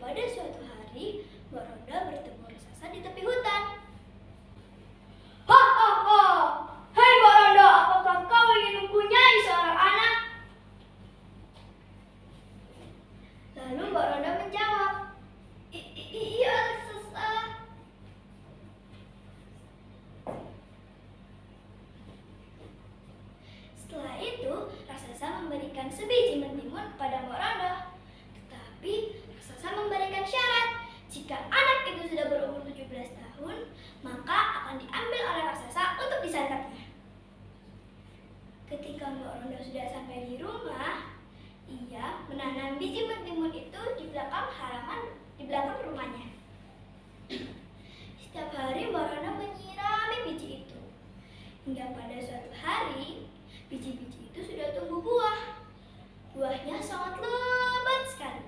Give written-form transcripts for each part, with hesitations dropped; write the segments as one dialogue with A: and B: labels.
A: Pada suatu hari, Mbak Ronda bertemu raksasa di tepi hutan. Ha ha ha! Hai Mbak Ronda, apakah kau ingin mempunyai seorang anak? Lalu Mbak Ronda menjawab, iya raksasa. Setelah itu, raksasa memberikan sebiji mentimun kepada Mbak Ronda. Tetapi raksasa memberikan syarat, jika anak itu sudah berumur 17 tahun, maka akan diambil oleh raksasa untuk disantapnya. Ketika Mbak Ronda sudah sampai di rumah, ia menanam biji mentimun itu di belakang rumahnya. Setiap hari Mbak Ronda menyirami biji itu. Hingga pada suatu hari, biji-biji itu sudah tumbuh buah. Buahnya sangat lebat sekali.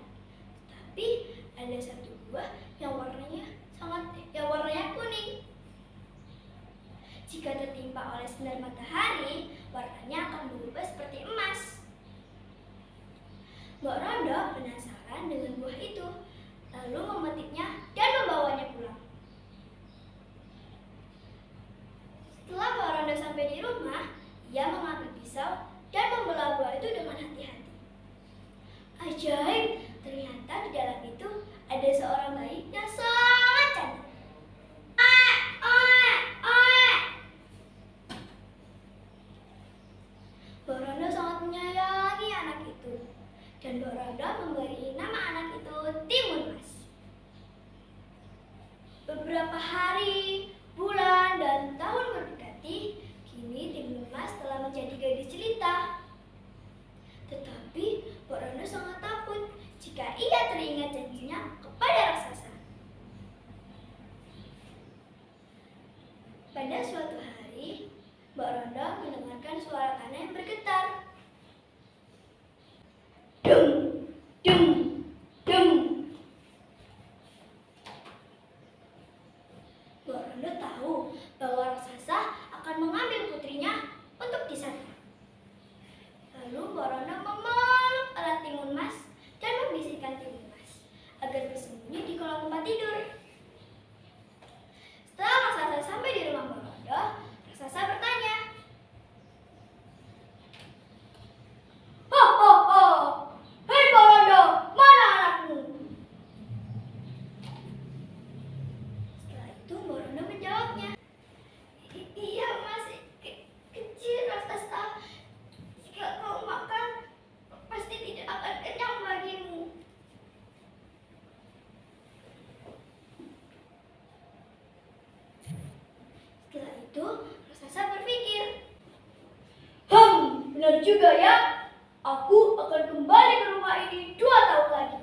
A: Tapi ada satu buah yang warnanya kuning. Jika tertimpa oleh sinar matahari, warnanya akan berubah seperti emas. Mbak Ronda penasaran dengan buah itu, lalu memetiknya dan membawanya pulang. Setelah Mbak Ronda sampai di rumah, ia mengambil pisau dan membelah buah itu dengan hati-hati. Ajaib, ternyata di dalam itu ada seorang bayi yang sangat cantik. Mbak Ronda sangat menyayangi anak itu, dan Mbak Ronda memberi nama anak itu Timun Mas. Beberapa hari, bulan, dan tahun berdekati, kini Timun Mas telah menjadi gadis jelita. Tetapi Mbak Ronda sangat takut jika ia teringat janjinya kepada raksasa. Pada suatu hari, Mbak Ronda mendengarkan suara tanah yang bergetar. Dung, dung, dung. Mbak Ronda tahu bahwa raksasa akan mengambil putrinya untuk disantap. Lalu Mbak Ronda memeluk erat Timun Mas dan membisikkan Timun Mas agar bersembunyi di kolong tempat tidur. Setelah raksasa sampai di rumah Mbak Ronda, raksasa bertanya, "Ho ho ho, hei Mbak Ronda, mana anakmu?" Setelah itu Mbak Ronda menjawabnya, "Iya masih kecil raksasa. Jika kau makan, pasti tidak akan kenyang bagimu." Setelah itu, raksasa berpikir, benar juga ya. Aku akan kembali ke rumah ini 2 tahun lagi.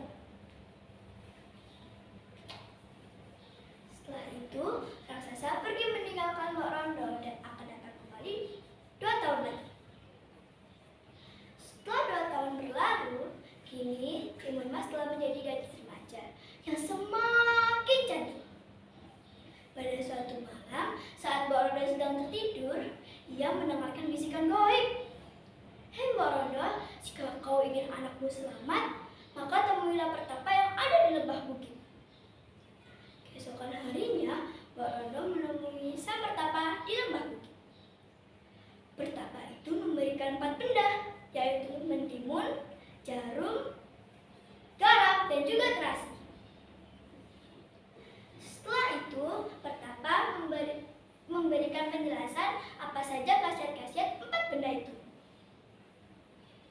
A: Setelah itu, raksasa pergi meninggalkan Mbak Ronda dan akan datang kembali 2 tahun lagi. Setelah 2 tahun berlalu, kini Timun Mas telah menjadi gadis remaja yang semakin cantik. Pada suatu malam, saat Mbak Ronda sedang tertidur, ia mendengarkan bisikan gaib. "Hei Mbak Ronda, jika kau ingin anakmu selamat, maka temuilah pertapa yang ada di lembah bukit." Keesokan harinya, Mbak Ronda menemui sang pertapa di lembah bukit. Pertapa itu memberikan 4 benda, yaitu mentimun, jarum, garam, dan juga terasi. Setelah itu, pertapa memberikan penjelasan apa saja khasiat-khasiat 4 benda itu.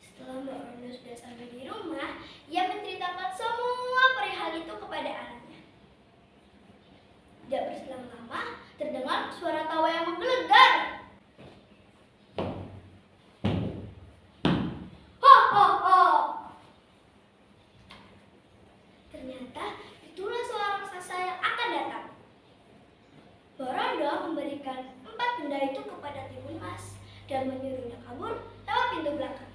A: Setelah Mbak Ronda sudah sampai di rumah, ia menceritakan semua perihal itu kepada anaknya. Tidak berselang lama, terdengar suara tawa yang menggelegar. Ho ho ho! Ternyata itulah suara raksasa yang akan datang. Mbak Ronda memberikan 4 benda itu kepada Timun Mas dan menyuruhnya kabur lewat pintu belakang.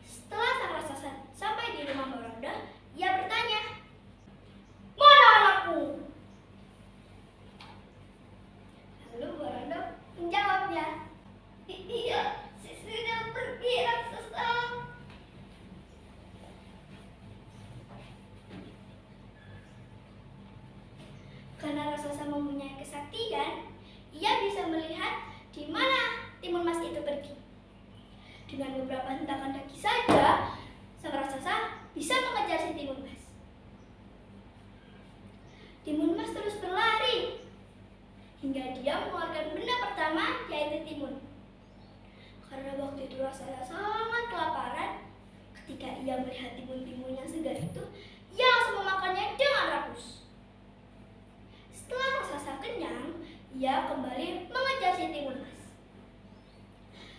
A: Setelah sang raksasa sampai di rumah Mbak Ronda, ia bertanya, "Mana anakmu?" Lalu Mbak Ronda menjawabnya, "Iya, sudah pergi raksasa." Karena raksasa mempunyai kesaktian, ia bisa melihat di mana timun mas itu pergi. Dengan beberapa hentakan kaki saja, sang raksasa bisa mengejar si timun mas. Timun mas terus berlari hingga dia mengeluarkan benda pertama, yaitu timun. Karena waktu itu raksasa sangat kelaparan, ketika ia melihat timun-timun yang segar itu, ia langsung memakannya dengan rakus. Setelah raksasa kenyang, ia kembali mengejar si timun mas.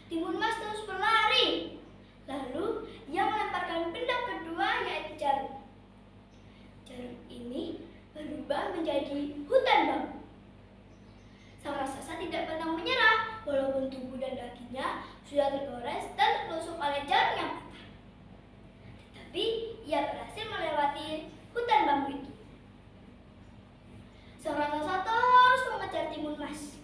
A: Timun mas terus berlari. Lalu ia melemparkan benda kedua, yaitu jarum. Jarum ini berubah menjadi hutan bambu. Sang raksasa tidak pernah menyerah, walaupun tubuh dan kakinya sudah tergores dan tertusuk oleh jarum yang patah. Tetapi ia berhasil melewati hutan bambu itu. Sang raksasa terus mengejar timun mas.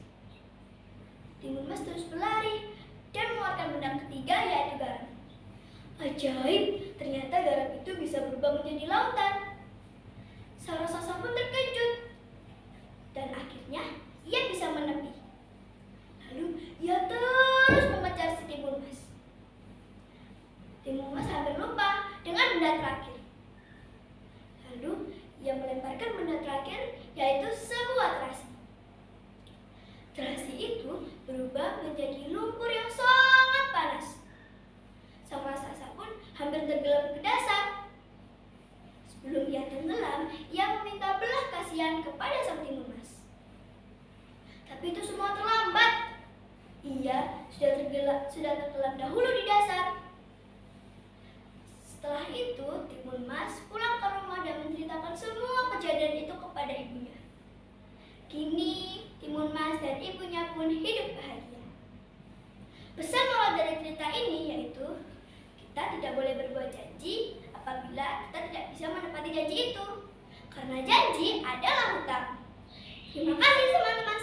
A: Timun mas terus berlari dan mengeluarkan benda ketiga, yaitu garam. Ajaib, ternyata garam itu bisa berubah menjadi lautan. Sang raksasa pun terkejut dan akhirnya ia bisa menepi. Lalu ia terus mengejar si timun mas. Timun mas hampir lupa dengan benda terakhir. Lalu ia melemparkan benda terakhir, yaitu sebuah terasi. Terasi itu berubah menjadi lumpur yang sangat panas. Sang raksasa pun hampir tenggelam ke dasar. Sebelum ia tenggelam, ia meminta belas kasihan kepada sang timun mas. Tapi itu semua terlambat. Ia sudah tenggelam dahulu di dasar. Setelah itu, timun mas pulang ke rumah dan menceritakan semua kejadian itu kepada ibunya. Kini, timun mas dan ibunya pun hidup bahagia. Pesan moral dari cerita ini yaitu, kita tidak boleh berbuat janji apabila kita tidak bisa menepati janji itu. Karena janji adalah hutang. Terima kasih teman-teman.